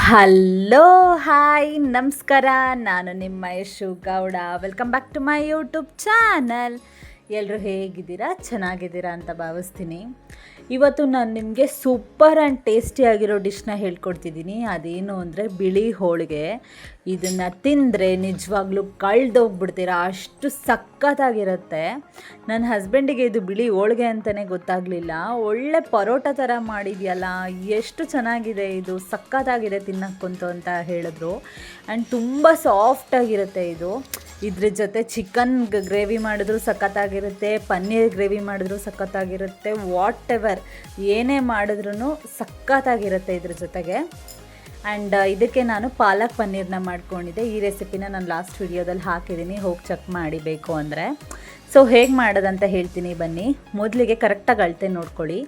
Hello hi ನಮಸ್ಕಾರ. ನಾನು ನಿಮ್ಮ Yashu Gowda. Welcome back to my YouTube channel. ಎಲ್ಲರೂ ಹೇಗಿದ್ದೀರಾ? ಚೆನ್ನಾಗಿದ್ದೀರಾ ಅಂತ ಭಾವಿಸ್ತೀನಿ. ಇವತ್ತು ನಾನು ನಿಮಗೆ ಸೂಪರ್ ಆ್ಯಂಡ್ ಟೇಸ್ಟಿಯಾಗಿರೋ ಡಿಶ್ನ ಹೇಳ್ಕೊಡ್ತಿದ್ದೀನಿ. ಅದೇನು ಅಂದರೆ ಬಿಳಿ ಹೋಳಿಗೆ. ಇದನ್ನು ತಿಂದರೆ ನಿಜವಾಗ್ಲೂ ಕಳೆದೋಗ್ಬಿಡ್ತೀರಾ, ಅಷ್ಟು ಸಖತ್ತಾಗಿರುತ್ತೆ. ನನ್ನ ಹಸ್ಬೆಂಡಿಗೆ ಇದು ಬಿಳಿ ಹೋಳಿಗೆ ಅಂತಲೇ ಗೊತ್ತಾಗಲಿಲ್ಲ. ಒಳ್ಳೆ ಪರೋಟ ಥರ ಮಾಡಿದೆಯಲ್ಲ, ಎಷ್ಟು ಚೆನ್ನಾಗಿದೆ ಇದು, ಸಖತ್ತಾಗಿದೆ ತಿನ್ನಕ್ಕಂತು ಅಂತ ಹೇಳಿದ್ರು. ಆ್ಯಂಡ್ ತುಂಬ ಸಾಫ್ಟಾಗಿರುತ್ತೆ ಇದು. ಇದ್ರ ಜೊತೆ ಚಿಕನ್ ಗ್ರೇವಿ ಮಾಡಿದ್ರು ಸಖತ್ತಾಗಿರುತ್ತೆ, ಪನ್ನೀರ್ ಗ್ರೇವಿ ಮಾಡಿದ್ರು ಸಖತ್ತಾಗಿರುತ್ತೆ, ವಾಟ್ ಎವರ್ ಏನೇ ಮಾಡಿದ್ರೂ ಸಖತ್ತಾಗಿರುತ್ತೆ ಇದ್ರ ಜೊತೆಗೆ. ಆ್ಯಂಡ್ ಇದಕ್ಕೆ ನಾನು ಪಾಲಕ್ ಪನ್ನೀರನ್ನ ಮಾಡ್ಕೊಂಡಿದ್ದೆ. ಈ ರೆಸಿಪಿನ ನಾನು ಲಾಸ್ಟ್ ವಿಡಿಯೋದಲ್ಲಿ ಹಾಕಿದ್ದೀನಿ, ಹೋಗಿ ಚೆಕ್ ಮಾಡಿ ಬೇಕು ಅಂದರೆ. ಸೊ ಹೇಗೆ ಮಾಡೋದಂತ ಹೇಳ್ತೀನಿ ಬನ್ನಿ. ಮೊದಲಿಗೆ ಕರೆಕ್ಟಾಗಿ ಅಳತೆ ನೋಡ್ಕೊಳ್ಳಿ.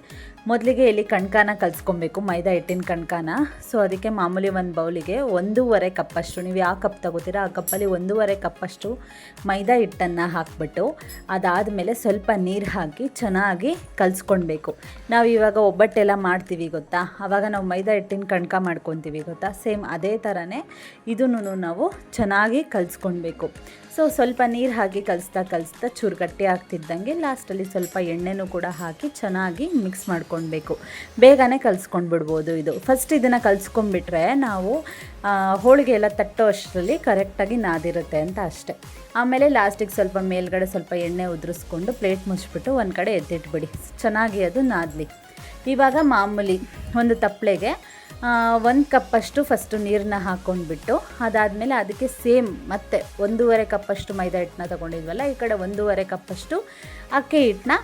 ಮೊದಲಿಗೆ ಇಲ್ಲಿ ಕಣ್ಕಾನ ಕಲಿಸ್ಕೊಬೇಕು, ಮೈದಾ ಹಿಟ್ಟಿನ ಕಣ್ಕಾನ. ಸೊ ಅದಕ್ಕೆ ಮಾಮೂಲಿ ಒಂದು ಬೌಲಿಗೆ 1.5 ಕಪ್ಪಷ್ಟು, ನೀವು ಯಾವ ಕಪ್ ತಗೋತೀರಾ ಆ ಕಪ್ಪಲ್ಲಿ 1.5 ಕಪ್ಪಷ್ಟು ಮೈದಾ ಹಿಟ್ಟನ್ನು ಹಾಕ್ಬಿಟ್ಟು ಅದಾದಮೇಲೆ ಸ್ವಲ್ಪ ನೀರು ಹಾಕಿ ಚೆನ್ನಾಗಿ ಕಲಿಸ್ಕೊಳ್ಬೇಕು. ನಾವು ಇವಾಗ ಒಬ್ಬಟ್ಟೆಲ್ಲ ಮಾಡ್ತೀವಿ ಗೊತ್ತಾ, ಆವಾಗ ನಾವು ಮೈದಾ ಹಿಟ್ಟಿನ ಕಣ್ಕ ಮಾಡ್ಕೊತೀವಿ ಗೊತ್ತಾ, ಸೇಮ್ ಅದೇ ಥರನೇ ಇದನ್ನು ನಾವು ಚೆನ್ನಾಗಿ ಕಲಿಸ್ಕೊಳ್ಬೇಕು. ಸೊ ಸ್ವಲ್ಪ ನೀರು ಹಾಕಿ ಕಲಿಸ್ತಾ ಚೂರು ಗಟ್ಟಿ ಆಗ್ತಿದ್ದಂಗೆ ಲಾಸ್ಟಲ್ಲಿ ಸ್ವಲ್ಪ ಎಣ್ಣೆನೂ ಕೂಡ ಹಾಕಿ ಚೆನ್ನಾಗಿ ಮಿಕ್ಸ್ ಮಾಡ್ಕೊಳ್ಬೇಕು. ಬೇಗನೆ ಕಲಿಸ್ಕೊಂಡ್ಬಿಡ್ಬೋದು ಇದು. ಫಸ್ಟ್ ಇದನ್ನು ಕಲಿಸ್ಕೊಂಡ್ಬಿಟ್ರೆ ನಾವು ಹೋಳಿಗೆ ಎಲ್ಲ ತಟ್ಟೋ ಅಷ್ಟರಲ್ಲಿ ಕರೆಕ್ಟಾಗಿ ನಾದಿರುತ್ತೆ ಅಂತ ಅಷ್ಟೆ. ಆಮೇಲೆ ಲಾಸ್ಟಿಗೆ ಸ್ವಲ್ಪ ಮೇಲ್ಗಡೆ ಸ್ವಲ್ಪ ಎಣ್ಣೆ ಉದುರಿಸ್ಕೊಂಡು ಪ್ಲೇಟ್ ಮುಚ್ಚಿಬಿಟ್ಟು ಒಂದು ಕಡೆ ಎತ್ತಿಟ್ಬಿಡಿ, ಚೆನ್ನಾಗಿ ಅದು ನಾದಲಿ. ಇವಾಗ ಮಾಮೂಲಿ ಒಂದು ತಪ್ಪಲೆಗೆ 1 ಕಪ್ಪಷ್ಟು ಫಸ್ಟು ನೀರನ್ನ ಹಾಕ್ಕೊಂಡ್ಬಿಟ್ಟು ಅದಾದಮೇಲೆ ಅದಕ್ಕೆ ಸೇಮ್ ಮತ್ತೆ 1.5 ಕಪ್ಪಷ್ಟು ಮೈದಾ ಹಿಟ್ಟನ್ನ ತೊಗೊಂಡಿದ್ವಲ್ಲ, ಈ ಕಡೆ 1.5 ಕಪ್ಪಷ್ಟು ಅಕ್ಕಿ ಹಿಟ್ಟನ್ನ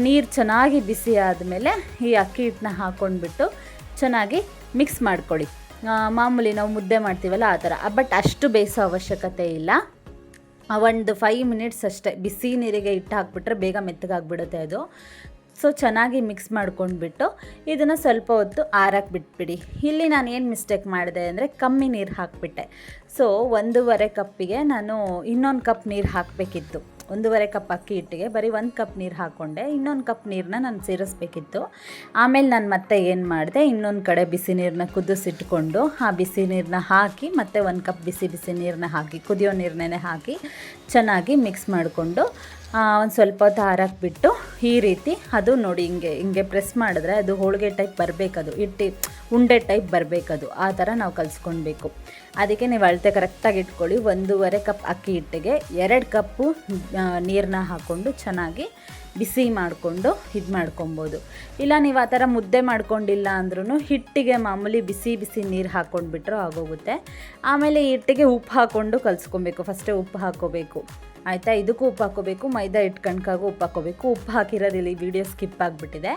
ನೀರು ಚೆನ್ನಾಗಿ ಬಿಸಿ ಆದಮೇಲೆ ಈ ಅಕ್ಕಿ ಹಿಟ್ಟನ್ನ ಹಾಕ್ಕೊಂಡ್ಬಿಟ್ಟು ಚೆನ್ನಾಗಿ ಮಿಕ್ಸ್ ಮಾಡ್ಕೊಳ್ಳಿ. ಮಾಮೂಲಿ ನಾವು ಮುದ್ದೆ ಮಾಡ್ತೀವಲ್ಲ ಆ ಥರ, ಬಟ್ ಅಷ್ಟು ಬೇಯಿಸೋ ಅವಶ್ಯಕತೆ ಇಲ್ಲ. ಒಂದು 5 ಮಿನಿಟ್ಸ್ ಅಷ್ಟೇ ಬಿಸಿ ನೀರಿಗೆ ಹಿಟ್ಟು ಹಾಕ್ಬಿಟ್ರೆ ಬೇಗ ಮೆತ್ತಗಾಗ್ಬಿಡುತ್ತೆ ಅದು. ಸೊ ಚೆನ್ನಾಗಿ ಮಿಕ್ಸ್ ಮಾಡ್ಕೊಂಡ್ಬಿಟ್ಟು ಇದನ್ನು ಸ್ವಲ್ಪ ಹೊತ್ತು ಆರಕ್ಕೆ ಬಿಟ್ಬಿಡಿ. ಇಲ್ಲಿ ನಾನು ಏನು ಮಿಸ್ಟೇಕ್ ಮಾಡಿದೆ ಅಂದರೆ ಕಮ್ಮಿ ನೀರು ಹಾಕಿಬಿಟ್ಟೆ. ಸೊ 1.5 ಕಪ್ಪಿಗೆ ನಾನು ಇನ್ನೊಂದು ಕಪ್ ನೀರು ಹಾಕಬೇಕಿತ್ತು. 1.5 ಕಪ್ ಅಕ್ಕಿ ಹಿಟ್ಟಿಗೆ ಬರೀ 1 ಕಪ್ ನೀರು ಹಾಕ್ಕೊಂಡೆ, ಇನ್ನೊಂದು ಕಪ್ ನೀರನ್ನ ನಾನು ಸೇರಿಸ್ಬೇಕಿತ್ತು. ಆಮೇಲೆ ನಾನು ಮತ್ತೆ ಏನು ಮಾಡಿದೆ, ಇನ್ನೊಂದು ಕಡೆ ಬಿಸಿ ನೀರನ್ನ ಕುದಿಸಿಟ್ಕೊಂಡು ಆ ಬಿಸಿ ನೀರನ್ನ ಹಾಕಿ ಮತ್ತೆ 1 ಕಪ್ ಬಿಸಿ ನೀರನ್ನ ಹಾಕಿ ಕುದಿಯೋ ನೀರನ್ನೇ ಹಾಕಿ ಚೆನ್ನಾಗಿ ಮಿಕ್ಸ್ ಮಾಡಿಕೊಂಡು ಒಂದು ಸ್ವಲ್ಪ ಹೊತ್ತು ಹಾರಕ್ಕೆ ಬಿಟ್ಟು ಈ ರೀತಿ ಅದು ನೋಡಿ ಹಿಂಗೆ ಪ್ರೆಸ್ ಮಾಡಿದ್ರೆ ಅದು ಹೋಳಿಗೆ ಟೈಪ್ ಬರಬೇಕದು, ಉಂಡೆ ಟೈಪ್ ಬರಬೇಕದು, ಆ ಥರ ನಾವು ಕಲಿಸ್ಕೊಳ್ಬೇಕು. ಅದಕ್ಕೆ ನೀವು ಅಳತೆ ಕರೆಕ್ಟಾಗಿ ಇಟ್ಕೊಳ್ಳಿ. 1.5 ಕಪ್ ಅಕ್ಕಿ ಹಿಟ್ಟಿಗೆ 2 ಕಪ್ಪು ನೀರನ್ನ ಹಾಕ್ಕೊಂಡು ಚೆನ್ನಾಗಿ ಬಿಸಿ ಮಾಡಿಕೊಂಡು ಇದು ಮಾಡ್ಕೊಬೋದು. ಇಲ್ಲ ನೀವು ಆ ಥರ ಮುದ್ದೆ ಮಾಡ್ಕೊಂಡಿಲ್ಲ ಅಂದ್ರೂ ಹಿಟ್ಟಿಗೆ ಮಾಮೂಲಿ ಬಿಸಿ ನೀರು ಹಾಕ್ಕೊಂಡ್ಬಿಟ್ರೂ ಆಗೋಗುತ್ತೆ. ಆಮೇಲೆ ಹಿಟ್ಟಿಗೆ ಉಪ್ಪು ಹಾಕ್ಕೊಂಡು ಕಲಿಸ್ಕೊಬೇಕು. ಫಸ್ಟೇ ಉಪ್ಪು ಹಾಕ್ಕೋಬೇಕು ಆಯಿತಾ. ಇದಕ್ಕೂ ಉಪ್ಪು ಹಾಕ್ಕೋಬೇಕು, ಮೈದಾ ಹಿಟ್ಟು ಕಣ್ಕಾಗೂ ಉಪ್ಪು ಹಾಕ್ಕೋಬೇಕು. ಉಪ್ಪು ಹಾಕಿರೋದಿಲ್ಲ, ಈ ವಿಡಿಯೋ ಸ್ಕಿಪ್ ಆಗಿಬಿಟ್ಟಿದೆ.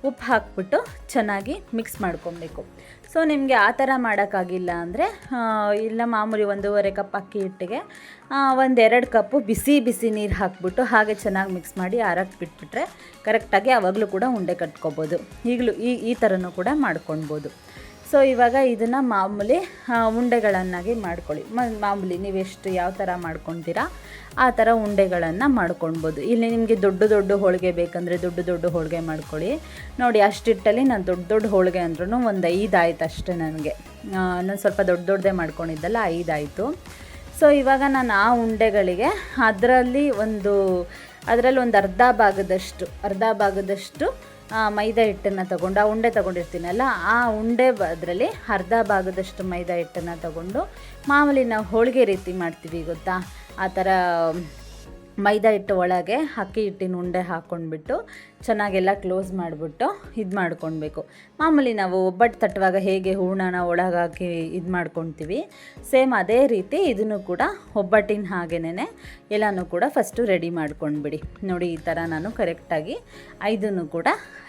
ಉಪ್ಪು ಹಾಕ್ಬಿಟ್ಟು ಚೆನ್ನಾಗಿ ಮಿಕ್ಸ್ ಮಾಡ್ಕೊಬೇಕು. ಸೊ ನಿಮಗೆ ಆ ಥರ ಮಾಡೋಕ್ಕಾಗಿಲ್ಲ ಅಂದರೆ ಇಲ್ಲ ಮಾಮೂಲಿ 1.5 ಕಪ್ ಅಕ್ಕಿ ಹಿಟ್ಟಿಗೆ 1-2 ಕಪ್ಪು ಬಿಸಿ ನೀರು ಹಾಕ್ಬಿಟ್ಟು ಹಾಗೆ ಚೆನ್ನಾಗಿ ಮಿಕ್ಸ್ ಮಾಡಿ ಆರಕ್ಕೆ ಬಿಟ್ಬಿಟ್ರೆ ಕರೆಕ್ಟಾಗಿ ಆವಾಗಲೂ ಕೂಡ ಉಂಡೆ ಕಟ್ಕೊಬೋದು. ಈಗಲೂ ಈ ಥರನೂ ಕೂಡ ಮಾಡ್ಕೊಳ್ಬೋದು. ಸೊ ಇವಾಗ ಇದನ್ನು ಮಾಮೂಲಿ ಉಂಡೆಗಳನ್ನಾಗಿ ಮಾಡ್ಕೊಳ್ಳಿ. ಮಾಮೂಲಿ ನೀವು ಯಾವ ಥರ ಮಾಡ್ಕೊತೀರಾ ಆ ಥರ ಉಂಡೆಗಳನ್ನು ಮಾಡ್ಕೊಳ್ಬೋದು. ಇಲ್ಲಿ ನಿಮಗೆ ದೊಡ್ಡ ಹೋಳಿಗೆ ಬೇಕಂದರೆ ದೊಡ್ಡ ಹೋಳಿಗೆ ಮಾಡ್ಕೊಳ್ಳಿ. ನೋಡಿ ಅಷ್ಟಿಟ್ಟಲ್ಲಿ ನಾನು ದೊಡ್ಡ ಹೋಳಿಗೆ ಅಂದ್ರೂ ಒಂದು 5 ಆಯಿತು ಅಷ್ಟೇ ನನಗೆ. ನಾನು ಸ್ವಲ್ಪ ದೊಡ್ಡದೇ ಮಾಡ್ಕೊಂಡಿದ್ದಲ್ಲ, 5 ಆಯಿತು. ಸೊ ಇವಾಗ ನಾನು ಆ ಉಂಡೆಗಳಿಗೆ ಅದರಲ್ಲಿ ಒಂದು ಅರ್ಧ ಭಾಗದಷ್ಟು ಮೈದಾ ಹಿಟ್ಟನ್ನು ತೊಗೊಂಡು ಆ ಉಂಡೆ ತೊಗೊಂಡಿರ್ತೀನಲ್ಲ ಆ ಉಂಡೆ ಅದರಲ್ಲಿ ಅರ್ಧ ಭಾಗದಷ್ಟು ಮೈದಾ ಹಿಟ್ಟನ್ನು ತೊಗೊಂಡು ಮಾಮೂಲಿ ನಾವು ಹೋಳಿಗೆ ರೀತಿ ಮಾಡ್ತೀವಿ ಗೊತ್ತಾ, ಆ ಥರ ಮೈದಾ ಹಿಟ್ಟು ಒಳಗೆ ಅಕ್ಕಿ ಹಿಟ್ಟಿನ ಉಂಡೆ ಹಾಕ್ಕೊಂಡ್ಬಿಟ್ಟು ಚೆನ್ನಾಗೆಲ್ಲ ಕ್ಲೋಸ್ ಮಾಡಿಬಿಟ್ಟು ಇದು ಮಾಡ್ಕೊಳ್ಬೇಕು. ಮಾಮೂಲಿ ನಾವು ಒಬ್ಬಟ್ಟು ತಟ್ಟುವಾಗ ಹೇಗೆ ಹೂರಣನ ಒಳಗೆ ಹಾಕಿ ಇದು ಮಾಡ್ಕೊಳ್ತೀವಿ, ಸೇಮ್ ಅದೇ ರೀತಿ ಇದನ್ನು ಕೂಡ ಒಬ್ಬಟ್ಟಿನ ಹಾಗೇನೆ ಎಲ್ಲನೂ ಕೂಡ ಫಸ್ಟು ರೆಡಿ ಮಾಡ್ಕೊಂಡ್ಬಿಡಿ. ನೋಡಿ ಈ ಥರ ನಾನು ಕರೆಕ್ಟಾಗಿ 5 ಕೂಡ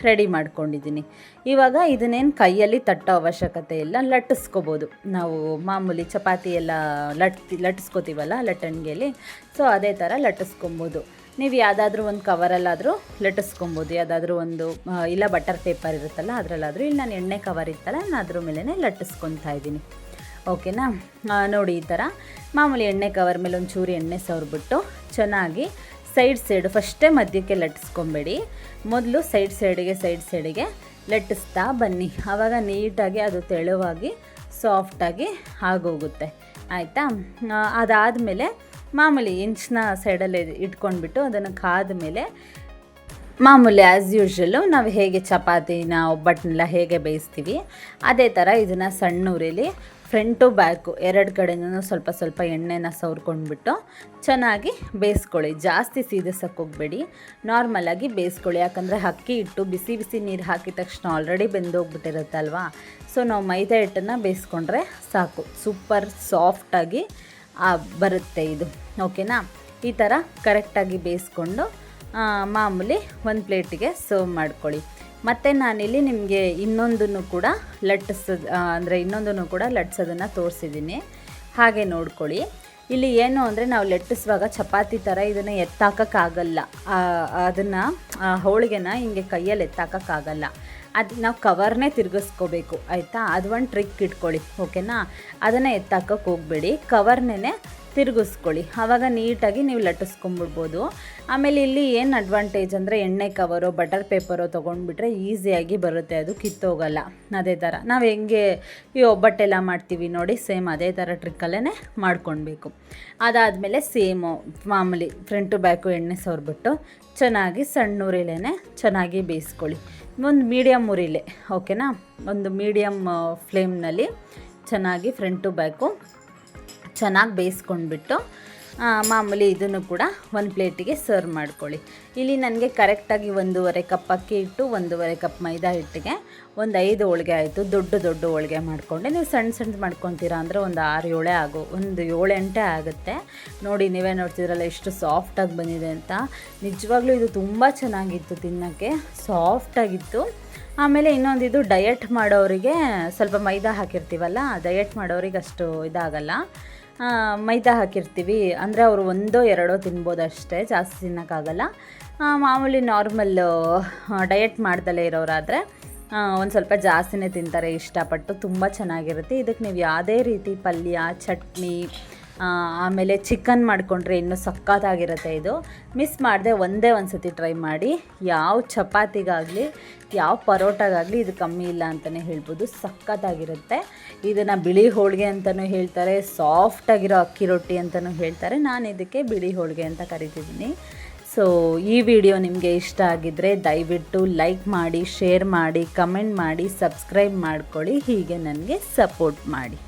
ರೆಡಿ ಮಾಡ್ಕೊಂಡಿದ್ದೀನಿ. ಇವಾಗ ಇದನ್ನೇನು ಕೈಯಲ್ಲಿ ತಟ್ಟೋ ಅವಶ್ಯಕತೆ ಇಲ್ಲ, ಲಟ್ಟಿಸ್ಕೋಬೋದು. ನಾವು ಮಾಮೂಲಿ ಚಪಾತಿ ಎಲ್ಲ ಲಟ್ಟಿಸ್ಕೋತೀವಲ್ಲ ಲಟ್ಟಣಿಗೆಯಲ್ಲಿ, ಸೊ ಅದೇ ಥರ ಲಟ್ಟಿಸ್ಕೊಬೋದು. ನೀವು ಯಾವುದಾದ್ರೂ ಒಂದು ಕವರಲ್ಲಾದರೂ ಲಟ್ಟಿಸ್ಕೊಬೋದು, ಯಾವುದಾದ್ರೂ ಒಂದು ಇಲ್ಲ ಬಟರ್ ಪೇಪರ್ ಇರುತ್ತಲ್ಲ ಅದರಲ್ಲಾದರೂ, ಇಲ್ಲಿ ನಾನು ಎಣ್ಣೆ ಕವರ್ ಇತ್ತಲ್ಲ ನಾನು ಅದ್ರ ಮೇಲೇ ಲಟ್ಟಿಸ್ಕೊತಾ ಇದ್ದೀನಿ. ಓಕೆನಾ. ನೋಡಿ ಈ ಥರ ಮಾಮೂಲಿ ಎಣ್ಣೆ ಕವರ್ ಮೇಲೆ ಒಂಚೂರು ಎಣ್ಣೆ ಸವರ್ಬಿಟ್ಟು ಚೆನ್ನಾಗಿ ಸೈಡ್ ಫಸ್ಟೇ ಮಧ್ಯಕ್ಕೆ ಲಟ್ಟಿಸ್ಕೊಬೇಡಿ, ಮೊದಲು ಸೈಡ್ ಸೈಡಿಗೆ ಲಟ್ಟಿಸ್ತಾ ಬನ್ನಿ. ಆವಾಗ ನೀಟಾಗಿ ಅದು ತೆಳುವಾಗಿ ಸಾಫ್ಟಾಗಿ ಆಗೋಗುತ್ತೆ ಆಯಿತಾ. ಅದಾದಮೇಲೆ ಮಾಮೂಲಿ ಇಂಚಿನ ಸೈಡಲ್ಲಿ ಇಟ್ಕೊಂಡ್ಬಿಟ್ಟು ಅದನ್ನು ಕಾದ್ಮೇಲೆ ಮಾಮೂಲಿ ಆ್ಯಸ್ ಯೂಶ್ವಲ್ಲು ನಾವು ಹೇಗೆ ಚಪಾತಿನ ಒಬ್ಬಟ್ಟನ್ನೆಲ್ಲ ಹೇಗೆ ಬೇಯಿಸ್ತೀವಿ ಅದೇ ಥರ ಇದನ್ನು ಸಣ್ಣ ಉರಿಲಿ ಫ್ರಂಟು ಬ್ಯಾಕು ಎರಡು ಕಡೆಯೂ ಸ್ವಲ್ಪ ಸ್ವಲ್ಪ ಎಣ್ಣೆನ ಸವರ್ಕೊಂಡ್ಬಿಟ್ಟು ಚೆನ್ನಾಗಿ ಬೇಯಿಸ್ಕೊಳ್ಳಿ. ಜಾಸ್ತಿ ಸೀದಿಸಕ್ಕೆ ಹೋಗಬೇಡಿ, ನಾರ್ಮಲಾಗಿ ಬೇಯಿಸ್ಕೊಳ್ಳಿ. ಯಾಕಂದರೆ ಅಕ್ಕಿ ಹಿಟ್ಟು ಬಿಸಿ ಬಿಸಿ ನೀರು ಹಾಕಿದ ತಕ್ಷಣ ಆಲ್ರೆಡಿ ಬೆಂದೋಗ್ಬಿಟ್ಟಿರುತ್ತಲ್ವಾ. ಸೊ ನಾವು ಮೈದಾ ಹಿಟ್ಟನ್ನು ಬೇಯಿಸ್ಕೊಂಡ್ರೆ ಸಾಕು, ಸೂಪರ್ ಸಾಫ್ಟಾಗಿ ಬರುತ್ತೆ ಇದು. ಓಕೆನಾ, ಈ ಥರ ಕರೆಕ್ಟಾಗಿ ಬೇಯಿಸ್ಕೊಂಡು ಮಾಮೂಲಿ ಒಂದು ಪ್ಲೇಟಿಗೆ ಸರ್ವ್ ಮಾಡ್ಕೊಳ್ಳಿ. ಮತ್ತು ನಾನಿಲ್ಲಿ ನಿಮಗೆ ಇನ್ನೊಂದನ್ನು ಕೂಡ ಲಟ್ಸೋದನ್ನು ತೋರಿಸಿದ್ದೀನಿ, ಹಾಗೆ ನೋಡ್ಕೊಳ್ಳಿ. ಇಲ್ಲಿ ಏನು ಅಂದರೆ ನಾವು ಲಟ್ಟಿಸುವಾಗ ಚಪಾತಿ ಥರ ಇದನ್ನು ಎತ್ತಾಕೋಕ್ಕಾಗಲ್ಲ, ಅದನ್ನು ಹೋಳಿಗೆನ ಹಿಂಗೆ ಕೈಯಲ್ಲಿ ಎತ್ತಾಕೋಕ್ಕಾಗಲ್ಲ. ಅದು ನಾವು ಕವರ್ನೇ ತಿರುಗಿಸ್ಕೋಬೇಕು ಆಯಿತಾ. ಅದು ಒಂದು ಟ್ರಿಕ್ ಇಟ್ಕೊಳ್ಳಿ ಓಕೆನಾ. ಅದನ್ನು ಎತ್ತಾಕೋಕ್ಕೆ ಹೋಗಬೇಡಿ, ಕವರ್ನೇ ತಿರುಗಿಸ್ಕೊಳ್ಳಿ, ಆವಾಗ ನೀಟಾಗಿ ನೀವು ಲಟ್ಟಿಸ್ಕೊಂಬಿಡ್ಬೋದು. ಆಮೇಲೆ ಇಲ್ಲಿ ಏನು ಅಡ್ವಾಂಟೇಜ್ ಅಂದರೆ ಎಣ್ಣೆ ಕವರೋ ಬಟರ್ ಪೇಪರೋ ತೊಗೊಂಡ್ಬಿಟ್ರೆ ಈಸಿಯಾಗಿ ಬರುತ್ತೆ, ಅದು ಕಿತ್ತೋಗಲ್ಲ. ಅದೇ ಥರ ನಾವು ಹೆಂಗೆ ಈ ಒಬ್ಬಟ್ಟೆಲ್ಲ ಮಾಡ್ತೀವಿ ನೋಡಿ, ಸೇಮ್ ಅದೇ ಥರ ಟ್ರಿಕ್ಕಲ್ಲೇ ಮಾಡ್ಕೊಳ್ಬೇಕು. ಅದಾದಮೇಲೆ ಸೇಮು ಮಾಮೂಲಿ ಫ್ರಂಟು ಬ್ಯಾಕು ಎಣ್ಣೆ ಸವರ್ಬಿಟ್ಟು ಚೆನ್ನಾಗಿ ಸಣ್ಣ ಉರಿಲೇ ಚೆನ್ನಾಗಿ ಬೇಯಿಸ್ಕೊಳ್ಳಿ. ಒಂದು ಮೀಡಿಯಮ್ ಉರಿಲೆ ಓಕೆನಾ, ಒಂದು ಮೀಡಿಯಮ್ ಫ್ಲೇಮ್ನಲ್ಲಿ ಚೆನ್ನಾಗಿ ಫ್ರಂಟು ಬ್ಯಾಕು ಚೆನ್ನಾಗಿ ಬೇಯಿಸ್ಕೊಂಡ್ಬಿಟ್ಟು ಮಾಮೂಲಿ ಇದನ್ನು ಕೂಡ ಒಂದು ಪ್ಲೇಟಿಗೆ ಸರ್ವ್ ಮಾಡ್ಕೊಳ್ಳಿ. ಇಲ್ಲಿ ನನಗೆ ಕರೆಕ್ಟಾಗಿ 1.5 ಕಪ್ ಅಕ್ಕಿ ಹಿಟ್ಟು 1.5 ಕಪ್ ಮೈದಾ ಹಿಟ್ಟಿಗೆ ಒಂದು 5 ಹೋಳಿಗೆ ಆಯಿತು. ದೊಡ್ಡ ಹೋಳಿಗೆ ಮಾಡಿಕೊಂಡೆ. ನೀವು ಸಣ್ಣ ಮಾಡ್ಕೊತೀರಾ ಅಂದರೆ ಒಂದು 6-7 ಒಂದು 7-8 ಆಗುತ್ತೆ. ನೋಡಿ, ನೀವೇ ನೋಡ್ತಿದ್ರಲ್ಲ ಎಷ್ಟು ಸಾಫ್ಟಾಗಿ ಬಂದಿದೆ ಅಂತ. ನಿಜವಾಗ್ಲೂ ಇದು ತುಂಬ ಚೆನ್ನಾಗಿತ್ತು, ತಿನ್ನೋಕ್ಕೆ ಸಾಫ್ಟಾಗಿತ್ತು. ಆಮೇಲೆ ಇನ್ನೊಂದು, ಇದು ಡಯಟ್ ಮಾಡೋರಿಗೆ ಸ್ವಲ್ಪ ಮೈದಾ ಹಾಕಿರ್ತೀವಲ್ಲ, ಡಯಟ್ ಮಾಡೋರಿಗೆ ಅಷ್ಟು ಇದಾಗಲ್ಲ. ಮೈದಾ ಹಾಕಿರ್ತೀವಿ ಅಂದರೆ ಅವರು 1-2 ತಿನ್ಬೋದು ಅಷ್ಟೇ, ಜಾಸ್ತಿ ತಿನ್ನೋಕ್ಕಾಗಲ್ಲ. ಮಾಮೂಲಿ ನಾರ್ಮಲ್ ಡಯಟ್ ಮಾಡ್ದಲೇ ಇರೋರಾದರೆ ಒಂದು ಸ್ವಲ್ಪ ಜಾಸ್ತಿನೇ ತಿಂತಾರೆ ಇಷ್ಟಪಟ್ಟು, ತುಂಬ ಚೆನ್ನಾಗಿರುತ್ತೆ. ಇದಕ್ಕೆ ನೀವು ಯಾವುದೇ ರೀತಿ ಪಲ್ಯ, ಚಟ್ನಿ, ಆಮೇಲೆ ಚಿಕನ್ ಮಾಡಿಕೊಂಡ್ರೆ ಇನ್ನೂ ಸಖತ್ತಾಗಿರುತ್ತೆ. ಇದು ಮಿಸ್ ಮಾಡದೆ ಒಂದೇ ಒಂದು ಸತಿ ಟ್ರೈ ಮಾಡಿ. ಯಾವ ಚಪಾತಿಗಾಗಲಿ ಯಾವ ಪರೋಟಾಗಾಗಲಿ ಇದು ಕಮ್ಮಿ ಇಲ್ಲ ಅಂತಲೇ ಹೇಳ್ಬೋದು, ಸಖತ್ತಾಗಿರುತ್ತೆ. ಇದನ್ನು ಬಿಳಿ ಹೋಳಿಗೆ ಅಂತಲೂ ಹೇಳ್ತಾರೆ, ಸಾಫ್ಟಾಗಿರೋ ಅಕ್ಕಿ ರೊಟ್ಟಿ ಅಂತಲೂ ಹೇಳ್ತಾರೆ. ನಾನು ಇದಕ್ಕೆ ಬಿಳಿ ಹೋಳಿಗೆ ಅಂತ ಕರಿತಿದ್ದೀನಿ. ಸೊ ಈ ವಿಡಿಯೋ ನಿಮಗೆ ಇಷ್ಟ ಆಗಿದ್ದರೆ ದಯವಿಟ್ಟು ಲೈಕ್ ಮಾಡಿ, ಶೇರ್ ಮಾಡಿ, ಕಮೆಂಟ್ ಮಾಡಿ, ಸಬ್ಸ್ಕ್ರೈಬ್ ಮಾಡ್ಕೊಳ್ಳಿ. ಹೀಗೆ ನನಗೆ ಸಪೋರ್ಟ್ ಮಾಡಿ.